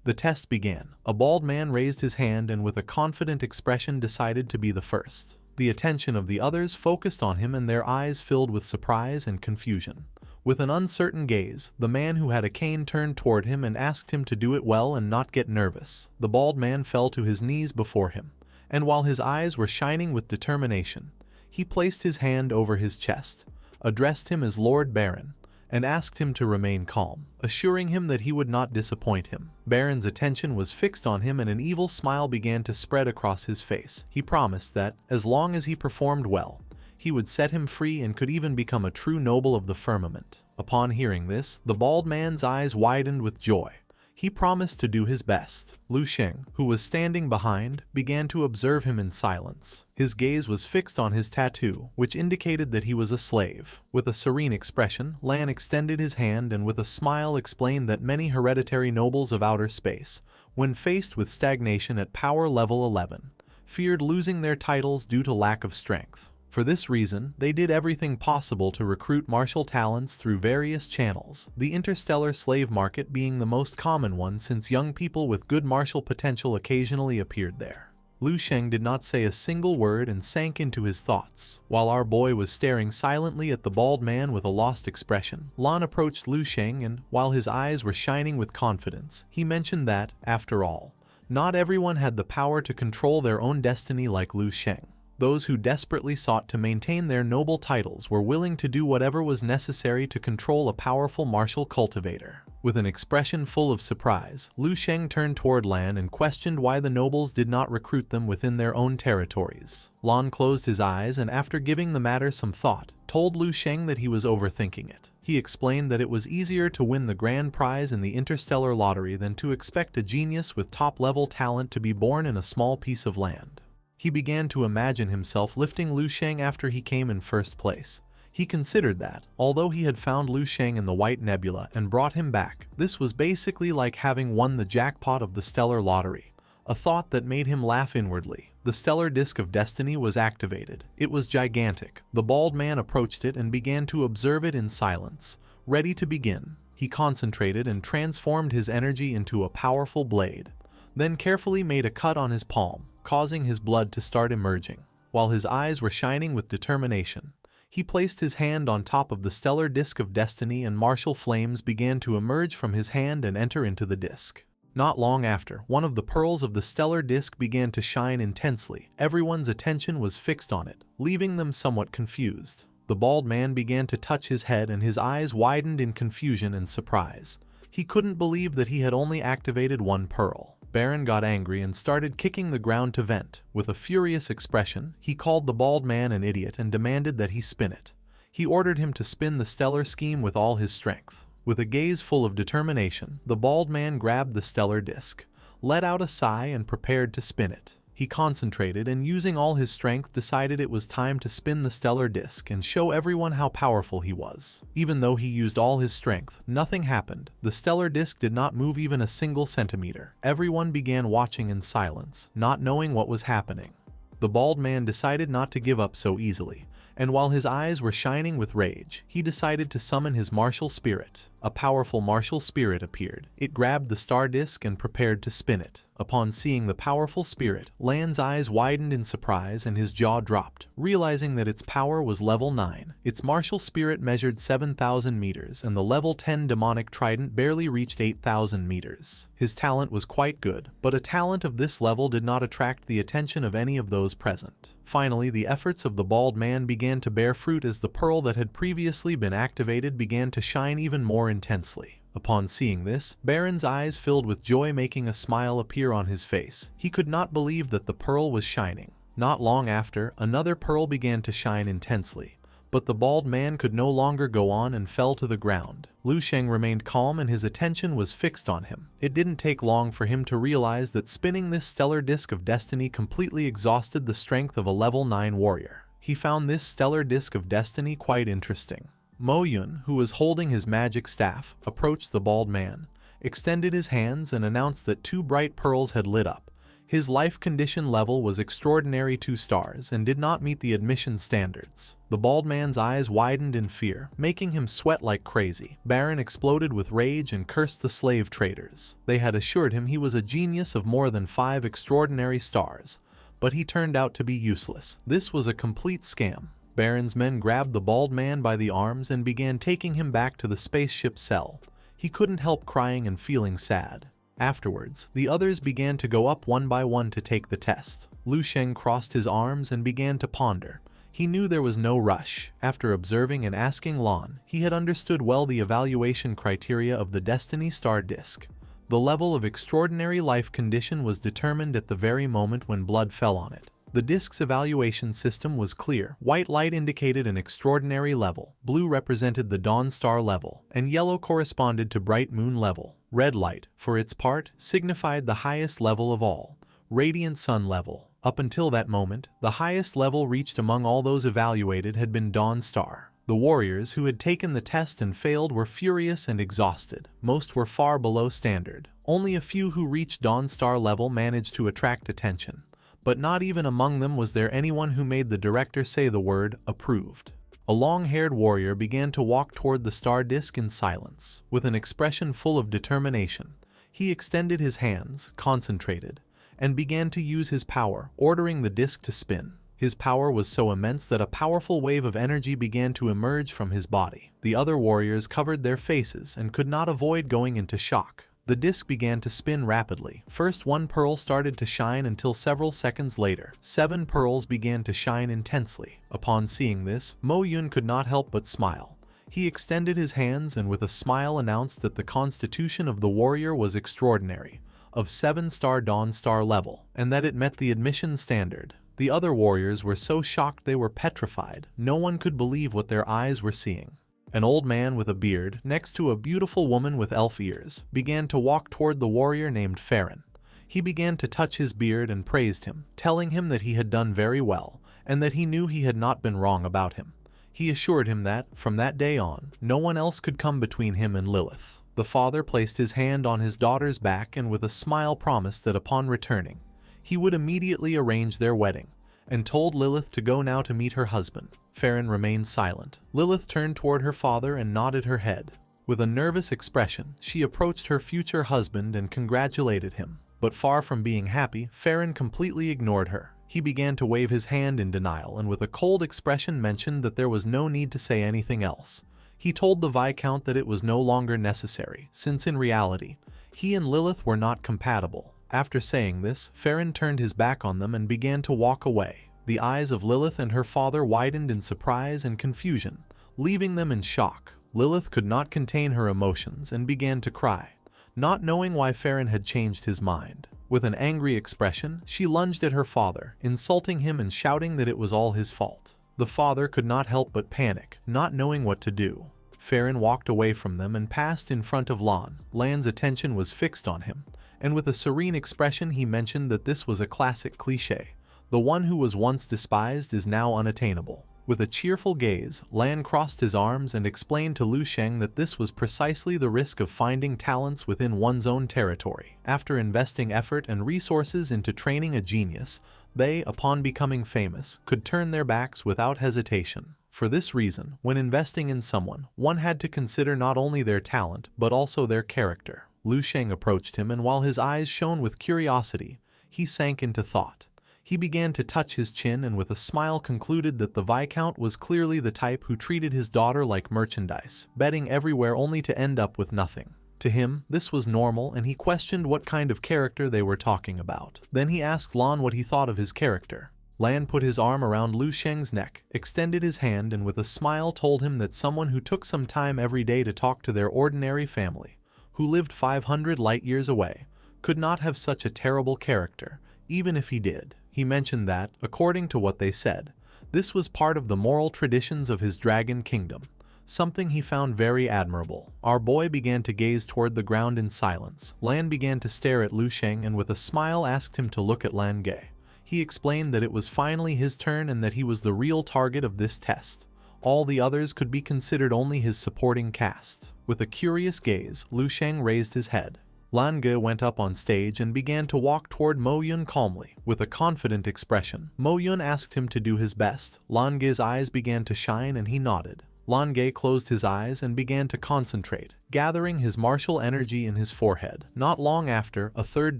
The test began. A bald man raised his hand and with a confident expression decided to be the first. The attention of the others focused on him and their eyes filled with surprise and confusion. With an uncertain gaze, the man who had a cane turned toward him and asked him to do it well and not get nervous. The bald man fell to his knees before him, and while his eyes were shining with determination, he placed his hand over his chest, addressed him as Lord Baron, and asked him to remain calm, assuring him that he would not disappoint him. Baron's attention was fixed on him and an evil smile began to spread across his face. He promised that, as long as he performed well, he would set him free and could even become a true noble of the firmament. Upon hearing this, the bald man's eyes widened with joy. He promised to do his best. Lu Sheng, who was standing behind, began to observe him in silence. His gaze was fixed on his tattoo, which indicated that he was a slave. With a serene expression, Lan extended his hand and with a smile explained that many hereditary nobles of outer space, when faced with stagnation at power level 11, feared losing their titles due to lack of strength. For this reason, they did everything possible to recruit martial talents through various channels, the interstellar slave market being the most common one since young people with good martial potential occasionally appeared there. Lu Sheng did not say a single word and sank into his thoughts. While our boy was staring silently at the bald man with a lost expression, Lan approached Lu Sheng and, while his eyes were shining with confidence, he mentioned that, after all, not everyone had the power to control their own destiny like Lu Sheng. Those who desperately sought to maintain their noble titles were willing to do whatever was necessary to control a powerful martial cultivator. With an expression full of surprise, Lu Sheng turned toward Lan and questioned why the nobles did not recruit them within their own territories. Lan closed his eyes and after giving the matter some thought, told Lu Sheng that he was overthinking it. He explained that it was easier to win the grand prize in the interstellar lottery than to expect a genius with top-level talent to be born in a small piece of land. He began to imagine himself lifting Lu Sheng after he came in first place. He considered that, although he had found Lu Sheng in the White Nebula and brought him back, this was basically like having won the jackpot of the stellar lottery, a thought that made him laugh inwardly. The stellar disc of destiny was activated. It was gigantic. The bald man approached it and began to observe it in silence. Ready to begin, he concentrated and transformed his energy into a powerful blade, then carefully made a cut on his palm, causing his blood to start emerging. While his eyes were shining with determination, he placed his hand on top of the stellar disc of destiny and martial flames began to emerge from his hand and enter into the disc. Not long after, one of the pearls of the stellar disc began to shine intensely. Everyone's attention was fixed on it, leaving them somewhat confused. The bald man began to touch his head and his eyes widened in confusion and surprise. He couldn't believe that he had only activated one pearl. Baron got angry and started kicking the ground to vent. With a furious expression, he called the bald man an idiot and demanded that he spin it. He ordered him to spin the stellar scheme with all his strength. With a gaze full of determination, the bald man grabbed the stellar disc, let out a sigh and prepared to spin it. He concentrated and using all his strength decided it was time to spin the stellar disc and show everyone how powerful he was. Even though he used all his strength, nothing happened. The stellar disc did not move even a single centimeter. Everyone began watching in silence, not knowing what was happening. The bald man decided not to give up so easily, and while his eyes were shining with rage, he decided to summon his martial spirit. A powerful martial spirit appeared. It grabbed the star disc and prepared to spin it. Upon seeing the powerful spirit, Lan's eyes widened in surprise and his jaw dropped, realizing that its power was level 9. Its martial spirit measured 7,000 meters and the level 10 demonic trident barely reached 8,000 meters. His talent was quite good, but a talent of this level did not attract the attention of any of those present. Finally, the efforts of the bald man began to bear fruit as the pearl that had previously been activated began to shine even more intensely. Upon seeing this, Baron's eyes filled with joy, making a smile appear on his face. He could not believe that the pearl was shining. Not long after, another pearl began to shine intensely, but the bald man could no longer go on and fell to the ground. Lu Sheng remained calm and his attention was fixed on him. It didn't take long for him to realize that spinning this stellar disc of destiny completely exhausted the strength of a level 9 warrior. He found this stellar disc of destiny quite interesting. Mo Yun, who was holding his magic staff, approached the bald man, extended his hands and announced that 2 bright pearls had lit up. His life condition level was extraordinary 2 stars and did not meet the admission standards. The bald man's eyes widened in fear, making him sweat like crazy. Faren exploded with rage and cursed the slave traders. They had assured him he was a genius of more than 5 extraordinary stars, but he turned out to be useless. This was a complete scam. Faren's men grabbed the bald man by the arms and began taking him back to the spaceship cell. He couldn't help crying and feeling sad. Afterwards, the others began to go up one by one to take the test. Lu Sheng crossed his arms and began to ponder. He knew there was no rush. After observing and asking Lan, he had understood well the evaluation criteria of the Destiny Star Disc. The level of extraordinary life condition was determined at the very moment when blood fell on it. The disc's evaluation system was clear. White light indicated an extraordinary level, blue represented the Dawn Star level, and yellow corresponded to Bright Moon level. Red light, for its part, signified the highest level of all, Radiant Sun level. Up until that moment, the highest level reached among all those evaluated had been Dawn Star. The warriors who had taken the test and failed were furious and exhausted. Most were far below standard. Only a few who reached Dawn Star level managed to attract attention. But not even among them was there anyone who made the director say the word approved. A long-haired warrior began to walk toward the star disk in silence. With an expression full of determination, he extended his hands, concentrated, and began to use his power, ordering the disk to spin. His power was so immense that a powerful wave of energy began to emerge from his body. The other warriors covered their faces and could not avoid going into shock. The disc began to spin rapidly. First 1 pearl started to shine until several seconds later, 7 pearls began to shine intensely. Upon seeing this, Mo Yun could not help but smile. He extended his hands and with a smile announced that the constitution of the warrior was extraordinary, of 7-star Dawn Star level, and that it met the admission standard. The other warriors were so shocked they were petrified. No one could believe what their eyes were seeing. An old man with a beard, next to a beautiful woman with elf ears, began to walk toward the warrior named Faren. He began to touch his beard and praised him, telling him that he had done very well, and that he knew he had not been wrong about him. He assured him that, from that day on, no one else could come between him and Lilith. The father placed his hand on his daughter's back and with a smile promised that upon returning, he would immediately arrange their wedding, and told Lilith to go now to meet her husband. Faren remained silent. Lilith turned toward her father and nodded her head. With a nervous expression, she approached her future husband and congratulated him. But far from being happy, Faren completely ignored her. He began to wave his hand in denial and with a cold expression mentioned that there was no need to say anything else. He told the Viscount that it was no longer necessary, since in reality, he and Lilith were not compatible. After saying this, Faren turned his back on them and began to walk away. The eyes of Lilith and her father widened in surprise and confusion, leaving them in shock. Lilith could not contain her emotions and began to cry, not knowing why Faren had changed his mind. With an angry expression, she lunged at her father, insulting him and shouting that it was all his fault. The father could not help but panic, not knowing what to do. Faren walked away from them and passed in front of Lan. Lan's attention was fixed on him, and with a serene expression he mentioned that this was a classic cliché. The one who was once despised is now unattainable. With a cheerful gaze, Lan crossed his arms and explained to Lu Sheng that this was precisely the risk of finding talents within one's own territory. After investing effort and resources into training a genius, they, upon becoming famous, could turn their backs without hesitation. For this reason, when investing in someone, one had to consider not only their talent, but also their character. Lu Sheng approached him and while his eyes shone with curiosity, he sank into thought. He began to touch his chin and with a smile concluded that the Viscount was clearly the type who treated his daughter like merchandise, betting everywhere only to end up with nothing. To him, this was normal and he questioned what kind of character they were talking about. Then he asked Lan what he thought of his character. Lan put his arm around Lu Sheng's neck, extended his hand and with a smile told him that someone who took some time every day to talk to their ordinary family, who lived 500 light years away, could not have such a terrible character, even if he did. He mentioned that, according to what they said, this was part of the moral traditions of his dragon kingdom, something he found very admirable. Our boy began to gaze toward the ground in silence. Lan began to stare at Lu Sheng and with a smile asked him to look at Lan Gay. He explained that it was finally his turn and that he was the real target of this test. All the others could be considered only his supporting cast. With a curious gaze, Lu Sheng raised his head. Lan Gay went up on stage and began to walk toward Mo Yun calmly, with a confident expression. Mo Yun asked him to do his best. Lan Gay's eyes began to shine and he nodded. Lan Gay closed his eyes and began to concentrate, gathering his martial energy in his forehead. Not long after, a third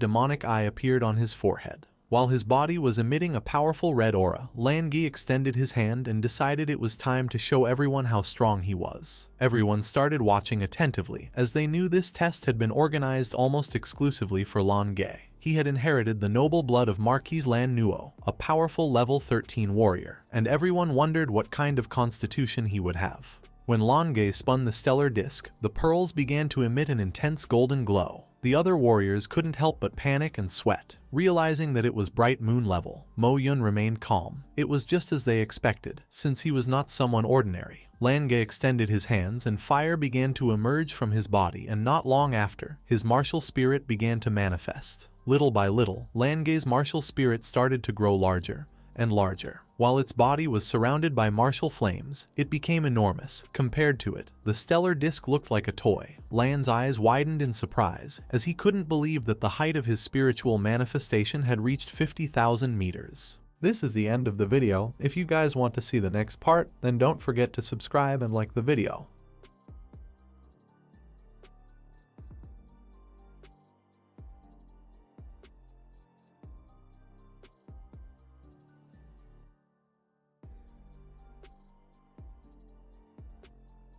demonic eye appeared on his forehead. While his body was emitting a powerful red aura, Lan Gay extended his hand and decided it was time to show everyone how strong he was. Everyone started watching attentively, as they knew this test had been organized almost exclusively for Lan Gay. He had inherited the noble blood of Marquis Lan Nuo, a powerful level 13 warrior, and everyone wondered what kind of constitution he would have. When Lan Gay spun the stellar disc, the pearls began to emit an intense golden glow. The other warriors couldn't help but panic and sweat, realizing that it was bright moon level. Mo Yun remained calm. It was just as they expected, since he was not someone ordinary. Lan Gay extended his hands and fire began to emerge from his body, and not long after, his martial spirit began to manifest. Little by little, Lan Gay's martial spirit started to grow larger and larger. While its body was surrounded by martial flames, it became enormous. Compared to it, the stellar disc looked like a toy. Lan's eyes widened in surprise, as he couldn't believe that the height of his spiritual manifestation had reached 50,000 meters. This is the end of the video. If you guys want to see the next part, then don't forget to subscribe and like the video.